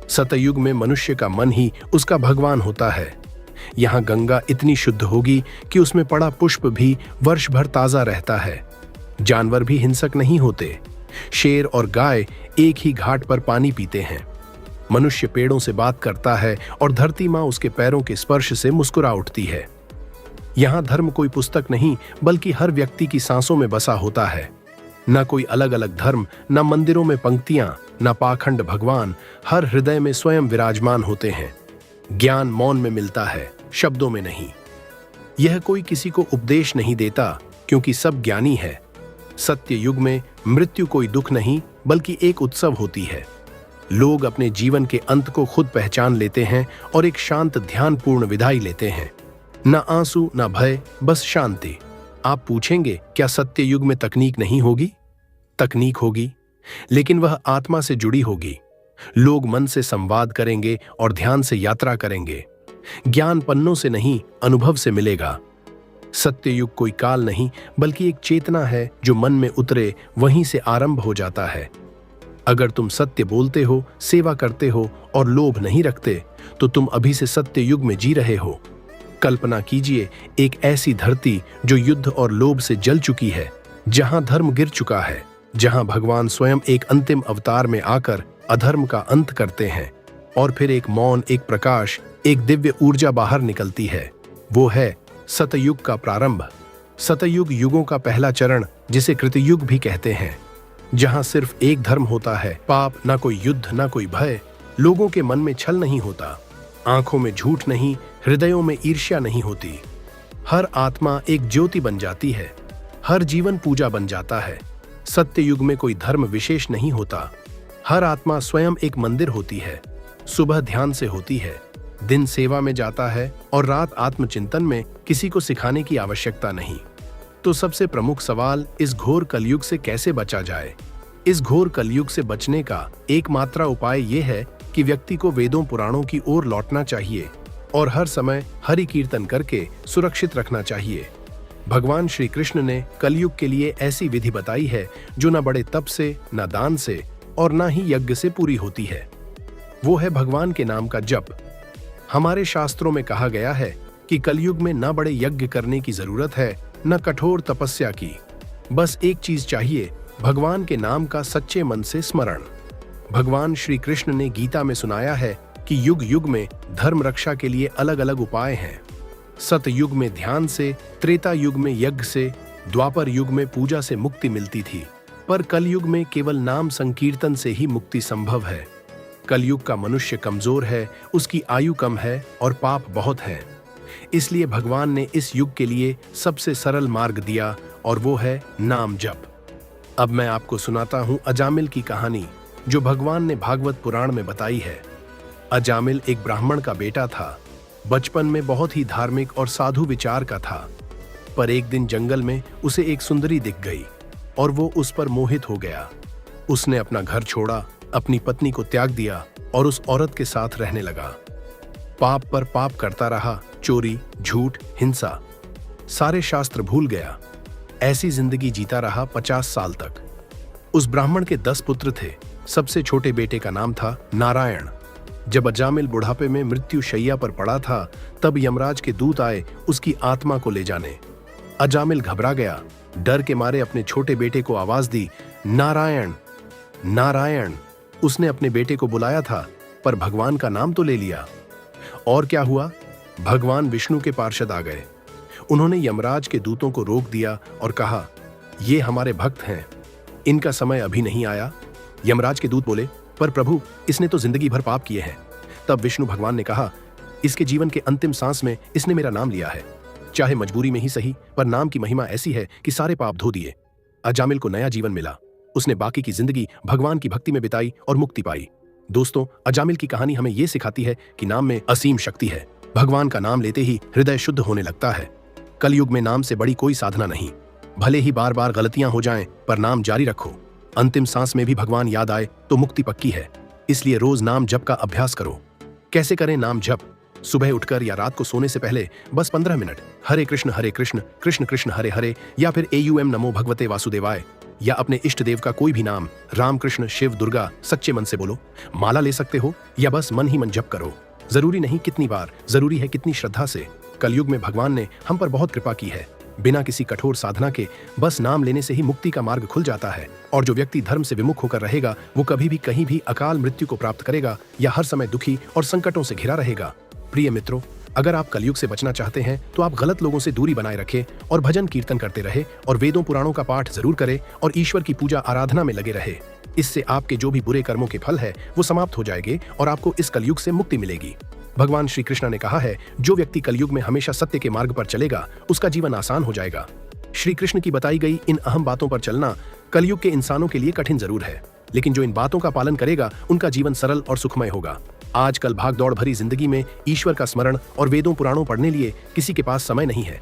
सतयुग में मनुष्य का मन ही उसका भगवान होता है। यहाँ गंगा इतनी शुद्ध होगी कि उसमें पड़ा पुष्प भी वर्ष भर ताजा रहता है। जानवर भी हिंसक नहीं होते। शेर और गाय एक ही घाट पर पानी पीते हैं। मनुष्य पेड़ों से बात करता है और धरती माँ उसके पैरों के स्पर्श से मुस्कुरा उठती है। यहाँ धर्म कोई पुस्तक नहीं, बल्कि हर व्यक्ति की सांसों में बसा होता है। न कोई अलग अलग धर्म, न मंदिरों में पंक्तियां, न पाखंड भगवान, हर हृदय में स्वयं विराजमान होते हैं। ज्ञान मौन में मिलता है, शब्दों में नहीं। यह कोई किसी को उपदेश नहीं देता, क्योंकि सब ज्ञानी है। सत्य युग में मृत्यु कोई दुख नहीं, बल्कि एक उत्सव होती है। लोग अपने जीवन के अंत को खुद पहचान लेते हैं और एक शांत ध्यानपूर्ण विदाई लेते हैं। न आंसू, न भय, बस शांति। आप पूछेंगे, क्या सत्य युग में तकनीक नहीं होगी? तकनीक होगी, लेकिन वह आत्मा से जुड़ी होगी। लोग मन से संवाद करेंगे और ध्यान से यात्रा करेंगे। ज्ञान पन्नों से नहीं, अनुभव से मिलेगा। सत्य युग कोई काल नहीं, बल्कि एक चेतना है जो मन में उतरे वहीं से आरंभ हो जाता है। अगर तुम सत्य बोलते हो, सेवा करते हो और लोभ नहीं रखते, तो तुम अभी से सत्य युग में जी रहे हो। कल्पना कीजिए एक ऐसी धरती जो युद्ध और लोभ से जल चुकी है, जहां धर्म गिर चुका है, जहां भगवान स्वयं एक अंतिम अवतार में आकर अधर्म का अंत करते हैं, और फिर एक मौन, एक प्रकाश, एक दिव्य ऊर्जा बाहर निकलती है। वो है सतयुग का प्रारंभ। सतयुग युगों का पहला चरण, जिसे कृतयुग भी कहते हैं, जहां सिर्फ एक धर्म होता है, पाप, ना कोई युद्ध, ना कोई भय। लोगों के मन में छल नहीं होता, आंखों में झूठ नहीं, हृदयों में ईर्ष्या नहीं होती। हर आत्मा एक ज्योति बन जाती है, हर जीवन पूजा बन जाता है। सत्य युग में कोई धर्म विशेष नहीं होता, हर आत्मा स्वयं एक मंदिर होती है। सुबह ध्यान से होती है, दिन सेवा में जाता है और रात आत्मचिंतन में। किसी को सिखाने की आवश्यकता नहीं। तो सबसे प्रमुख सवाल, इस घोर कलयुग से कैसे बचा जाए? इस घोर कलयुग से बचने का एकमात्र उपाय यह है कि व्यक्ति को वेदों पुराणों की ओर लौटना चाहिए और हर समय हरि कीर्तन करके सुरक्षित रखना चाहिए। भगवान श्री कृष्ण ने कलयुग के लिए ऐसी विधि बताई है जो न बड़े तप से, न दान से और न ही यज्ञ से पूरी होती है। वो है भगवान के नाम का जप। हमारे शास्त्रों में कहा गया है कि कलयुग में न बड़े यज्ञ करने की जरूरत है, न कठोर तपस्या की। बस एक चीज चाहिए, भगवान के नाम का सच्चे मन से स्मरण। भगवान श्री कृष्ण ने गीता में सुनाया है कि युग युग में धर्म रक्षा के लिए अलग अलग उपाय हैं। सतयुग में ध्यान से, त्रेता युग में यज्ञ से, द्वापर युग में पूजा से मुक्ति मिलती थी, पर कलयुग में केवल नाम संकीर्तन से ही मुक्ति संभव है। कलयुग का मनुष्य कमजोर है, उसकी आयु कम है और पाप बहुत है। इसलिए भगवान ने इस युग के लिए सबसे सरल मार्ग दिया, और वो है नाम जप। अब मैं आपको सुनाता हूं अजामिल की कहानी, जो भगवान ने भागवत पुराण में बताई है। अजामिल एक ब्राह्मण का बेटा था। बचपन में बहुत ही धार्मिक और साधु विचार का था, पर एक दिन जंगल में उसे एक सुंदरी दिख गई और वो उस पर मोहित हो गया। उसने अपना घर छोड़ा, अपनी पत्नी को त्याग दिया और उस औरत के साथ रहने लगा। पाप पर पाप करता रहा, चोरी, झूठ, हिंसा, सारे शास्त्र भूल गया। ऐसी जिंदगी जीता रहा 50 साल तक। उस ब्राह्मण के 10 पुत्र थे। सबसे छोटे बेटे का नाम था नारायण। जब अजामिल बुढ़ापे में मृत्यु शैया पर पड़ा था, तब यमराज के दूत आए उसकी आत्मा को ले जाने। अजामिल घबरा गया, डर के मारे अपने छोटे बेटे को आवाज दी, नारायण नारायण। उसने अपने बेटे को बुलाया था, पर भगवान का नाम तो ले लिया। और क्या हुआ? भगवान विष्णु के पार्षद आ गए। उन्होंने यमराज के दूतों को रोक दिया और कहा, ये हमारे भक्त हैं, इनका समय अभी नहीं आया। यमराज के दूत बोले, पर प्रभु, इसने तो जिंदगी भर पाप किए हैं। तब विष्णु भगवान ने कहा, इसके जीवन के अंतिम सांस में इसने मेरा नाम लिया है, चाहे मजबूरी में ही सही, पर नाम की महिमा ऐसी है कि सारे पाप धो दिए। अजामिल को नया जीवन मिला। उसने बाकी की जिंदगी भगवान की भक्ति में बिताई और मुक्ति पाई। दोस्तों, अजामिल की कहानी हमें यह सिखाती है कि नाम में असीम शक्ति है। भगवान का नाम लेते ही हृदय शुद्ध होने लगता है। कलयुग में नाम से बड़ी कोई साधना नहीं। भले ही बार बार गलतियां हो जाएं, पर नाम जारी रखो। अंतिम सांस में भी भगवान याद आए तो मुक्ति पक्की है। इसलिए रोज नाम जप का अभ्यास करो। कैसे करें नाम जप? सुबह उठकर या रात को सोने से पहले बस 15 मिनट हरे कृष्ण कृष्ण कृष्ण हरे हरे, या फिर AUM नमो भगवते वासुदेवाय, या अपने इष्ट देव का कोई भी नाम, राम कृष्ण शिव दुर्गा, सच्चे मन से बोलो। माला ले सकते हो या बस मन ही मन जप करो। जरूरी नहीं कितनी बार, जरूरी है कितनी श्रद्धा से। कलयुग में भगवान ने हम पर बहुत कृपा की है। बिना किसी कठोर साधना के बस नाम लेने से ही मुक्ति का मार्ग खुल जाता है। और जो व्यक्ति धर्म से विमुख होकर रहेगा वो कभी भी कहीं भी अकाल मृत्यु को प्राप्त करेगा या हर समय दुखी और संकटों से घिरा रहेगा। प्रिय मित्रों, अगर आप कलयुग से बचना चाहते हैं तो आप गलत लोगों से दूरी बनाए रखें और भजन कीर्तन करते रहे और वेदों पुराणों का पाठ जरूर करें और ईश्वर की पूजा आराधना में लगे रहे। इससे आपके जो भी बुरे कर्मों के फल है वो समाप्त हो जाएंगे और आपको इस कलयुग से मुक्ति मिलेगी। भगवान श्री कृष्ण ने कहा है, जो व्यक्ति कलयुग में हमेशा सत्य के मार्ग पर चलेगा उसका जीवन आसान हो जाएगा। श्री कृष्ण की बताई गई इन अहम बातों पर चलना कलयुग के इंसानों के लिए कठिन जरूर है, लेकिन जो इन बातों का पालन करेगा उनका जीवन सरल और सुखमय होगा। आजकल भागदौड़ भरी जिंदगी में ईश्वर का स्मरण और वेदों पुराणों पढ़ने लिए किसी के पास समय नहीं है,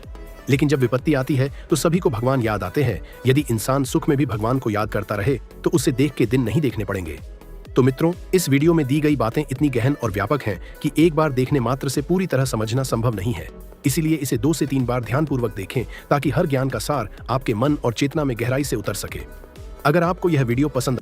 लेकिन जब विपत्ति आती है तो सभी को भगवान याद आते हैं। यदि इंसान सुख में भी भगवान को याद करता रहे तो उसे देख के दिन नहीं देखने पड़ेंगे। तो मित्रों, इस वीडियो में दी गई बातें इतनी गहन और व्यापक हैं कि एक बार देखने मात्र से पूरी तरह समझना संभव नहीं है। इसीलिए इसे 2 से 3 बार ध्यानपूर्वक देखें ताकि हर ज्ञान का सार आपके मन और चेतना में गहराई से उतर सके। अगर आपको यह वीडियो पसंद